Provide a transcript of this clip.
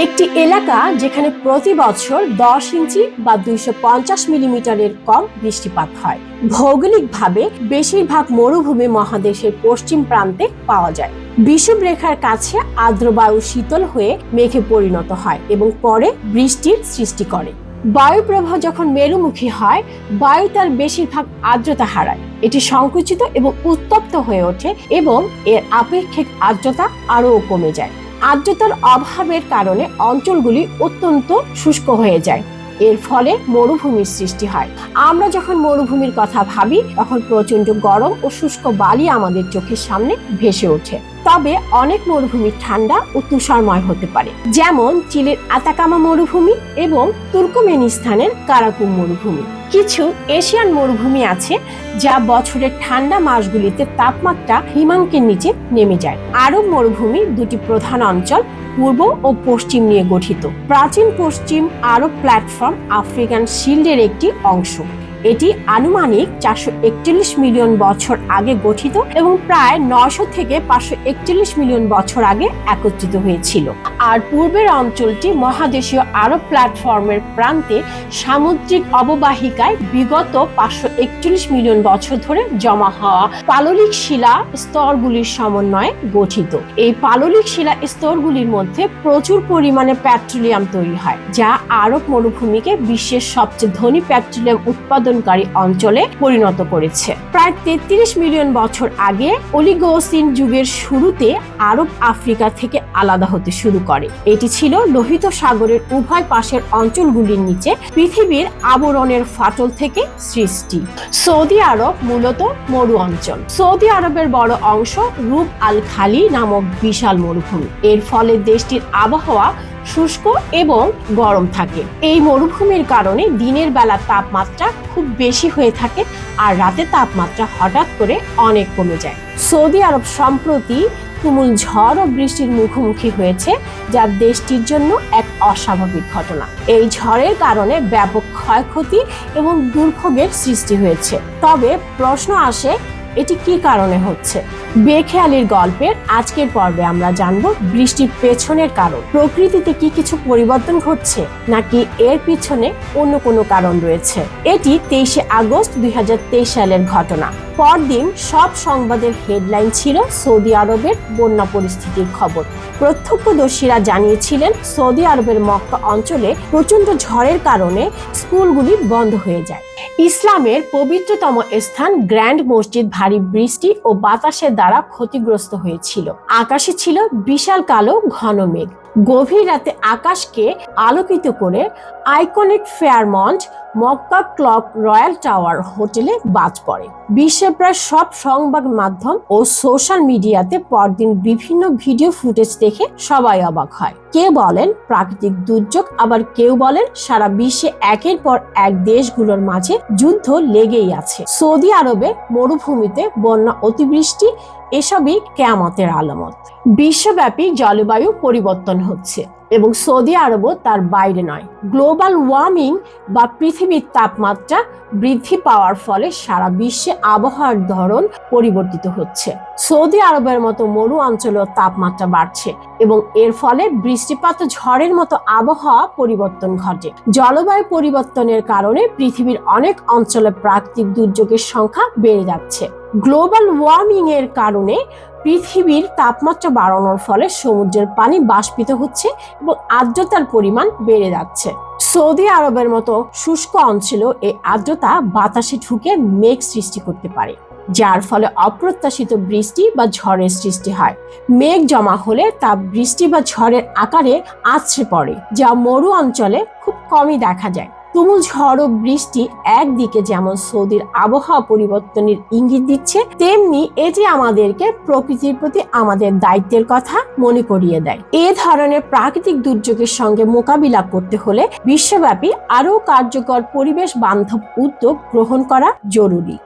একটি এলাকা যেখানে প্রতি বছর 10 ইঞ্চি বা 250 মিলিমিটারের কম বৃষ্টিপাত হয়। ভৌগোলিকভাবে বেশিরভাগ মরুভূমি মহাদেশের পশ্চিম প্রান্তে পাওয়া যায়। বিষুবরেখার কাছে আর্দ্র বায়ু শীতল হয়ে মেঘে পরিণত হয় এবং পরে বৃষ্টির সৃষ্টি করে। বায়ু প্রবাহ যখন মেরুমুখী হয়, বায়ু তার বেশিরভাগ আর্দ্রতা হারায়। এটি সংকুচিত এবং উত্তপ্ত হয়ে ওঠে এবং এর আপেক্ষিক আর্দ্রতা আরও কমে যায়। আর্দ্রতার অভাবের কারণে অঞ্চলগুলি অত্যন্ত শুষ্ক হয়ে যায়। এর ফলে মরুভূমির সৃষ্টি হয়। আমরা যখন মরুভূমির কথা ভাবি, তখন প্রচন্ড গরম ও শুষ্ক বালি আমাদের চোখের সামনে ভেসে ওঠে। তবে অনেক মরুভূমি ঠান্ডা ও তুষারময় হতে পারে, যেমন চিলির আতাকামা মরুভূমি এবং তুর্কমেনিস্তানের কারাকুম মরুভূমি। কিছু এশিয়ান মরুভূমি আছে যা বছরের ঠান্ডা মাসগুলিতে তাপমাত্রা হিমাঙ্কের নিচে নেমে যায়। আরব মরুভূমি দুটি প্রধান অঞ্চল, পূর্ব ও পশ্চিম নিয়ে গঠিত। প্রাচীন পশ্চিম আরব প্ল্যাটফর্ম আফ্রিকান শিল্ডের একটি অংশ। এটি আনুমানিক 441 মিলিয়ন বছর আগে গঠিত এবং প্রায় 900 থেকে 541 মিলিয়ন বছর আগে একত্রিত হয়েছিল। আর পূর্বের অঞ্চলটি মহাদেশীয় আরব প্ল্যাটফর্মের প্রান্তে সামুদ্রিক অববাহিকায় বিগত 541 মিলিয়ন বছর ধরে জমা হওয়া পাললিক শিলা স্তরগুলির সমন্বয়ে গঠিত। এই পাললিক শিলা স্তরগুলির মধ্যে প্রচুর পরিমাণে পেট্রোলিয়াম তৈরি হয়, যা আরব মরুভূমিকে বিশ্বের সবচেয়ে ধনী পেট্রোলিয়াম উৎপাদনকারী অঞ্চলে পরিণত করেছে। প্রায় 33 মিলিয়ন বছর আগে অলিগোসিন যুগের শুরুতে আরব আফ্রিকা থেকে আলাদা হতে শুরু করে। এটি ছিল লোহিত সাগরের উভয় পাশের অঞ্চলগুলির নিচে পৃথিবীর আবরণের ফাটল থেকে সৃষ্টি। সৌদি আরব মূলত মরু অঞ্চল। সৌদি আরবের বড় অংশ রুব আল খালি নামক বিশাল মরুভূমি। এর ফলে দেশটির আবহাওয়া শুষ্ক এবং গরম থাকে। এই মরুভূমির কারণে দিনের বেলা তাপমাত্রা খুব বেশি হয়ে থাকে আর রাতে তাপমাত্রা হঠাৎ করে অনেক কমে যায়। সৌদি আরব সম্প্রতি তুমুল ঝড় ও বৃষ্টির মুখোমুখি হয়েছে, যা দেশটির জন্য এক অস্বাভাবিক ঘটনা। এই ঝড়ের কারণে ব্যাপক ক্ষয়ক্ষতি এবং দুর্ভোগের সৃষ্টি হয়েছে। তবে প্রশ্ন আসে, এটি কি কারণে হচ্ছে? বেখেয়ালির গল্পের আজকের পর্বে আমরা জানব বৃষ্টির পেছনের কারণ। প্রকৃতিতে কি কিছু পরিবর্তন ঘটছে, নাকি এর পিছনে অন্য কোনো কারণ রয়েছে? এটি 23 আগস্ট 2023 সালের ঘটনা। পরদিন সব সংবাদের হেডলাইন ছিল সৌদি আরবের বন্যা পরিস্থিতির খবর। প্রত্যক্ষদর্শীরা জানিয়েছিলেন সৌদি আরবের মক্কা অঞ্চলে প্রচন্ড ঝড়ের কারণে স্কুলগুলি বন্ধ হয়ে যায়। ইসলামের পবিত্রতম স্থান গ্র্যান্ড মসজিদ ভারী বৃষ্টি ও বাতাসের দ্বারা ক্ষতিগ্রস্ত হয়েছিল। আকাশে ছিল বিশাল কালো ঘন মেঘ। গভীর রাতে আকাশকে আলোকিত করে iconic Fairmont Mecca clock royal tower হোটেলে বাজ পড়ে। বিশ্বের প্রায় সব সংবাদ মাধ্যম ও সোশ্যাল মিডিয়াতে পরদিন বিভিন্ন ভিডিও ফুটেজ দেখে সবাই অবাক হয়। কেউ বলেন প্রাকৃতিক দুর্যোগ, আবার কেউ বলেন সারা বিশ্বে একের পর এক দেশগুলোর মাঝে যুদ্ধ লেগেই আছে। সৌদি আরবে মরুভূমিতে বন্যা, অতিবৃষ্টি এসবই কিয়ামতের আলামত। বিশ্বব্যাপী জলবায়ু পরিবর্তন হচ্ছে এবং সৌদি আরবও তার বাইরে নয়। গ্লোবাল ওয়ার্মিং বা পৃথিবীর তাপমাত্রা বৃদ্ধি পাওয়ার ফলে সারা বিশ্বে আবহাওয়ার ধরন পরিবর্তিত হচ্ছে। সৌদি আরবের মতো মরু অঞ্চলেও তাপমাত্রা বাড়ছে এবং এর ফলে বৃষ্টিপাত ও ঝড়ের মতো আবহাওয়া পরিবর্তন ঘটে। জলবায়ু পরিবর্তনের কারণে পৃথিবীর অনেক অঞ্চলে প্রাকৃতিক দুর্যোগের সংখ্যা বেড়ে যাচ্ছে। গ্লোবাল ওয়ার্মিং এর কারণে পৃথিবীর তাপমাত্রা বাড়ানোর ফলে সমুদ্রের পানি বাষ্পিত হচ্ছে এবং আর্দ্রতার পরিমাণ বেড়ে যাচ্ছে। সৌদি আরবের মতো শুষ্ক অঞ্চলেও এই আর্দ্রতা বাতাসে ঢুকে মেঘ সৃষ্টি করতে পারে, যার ফলে অপ্রত্যাশিত বৃষ্টি বা ঝড়ের সৃষ্টি হয়। মেঘ জমা হলে তা বৃষ্টি বা ঝড়ের আকারে আছড়ে পড়ে, যা মরু অঞ্চলে খুব কমই দেখা যায়। তুমুল ঝড় ও বৃষ্টি একদিকে যেমন সৌদির আবহাওয়া পরিবর্তনের ইঙ্গিত দিচ্ছে, তেমনি এটি আমাদেরকে প্রকৃতির প্রতি আমাদের দায়িত্বের কথা মনে করিয়ে দেয়। এ ধরনের প্রাকৃতিক দুর্যোগের সঙ্গে মোকাবিলা করতে হলে বিশ্বব্যাপী আরও কার্যকর পরিবেশ বান্ধব উদ্যোগ গ্রহণ করা জরুরি।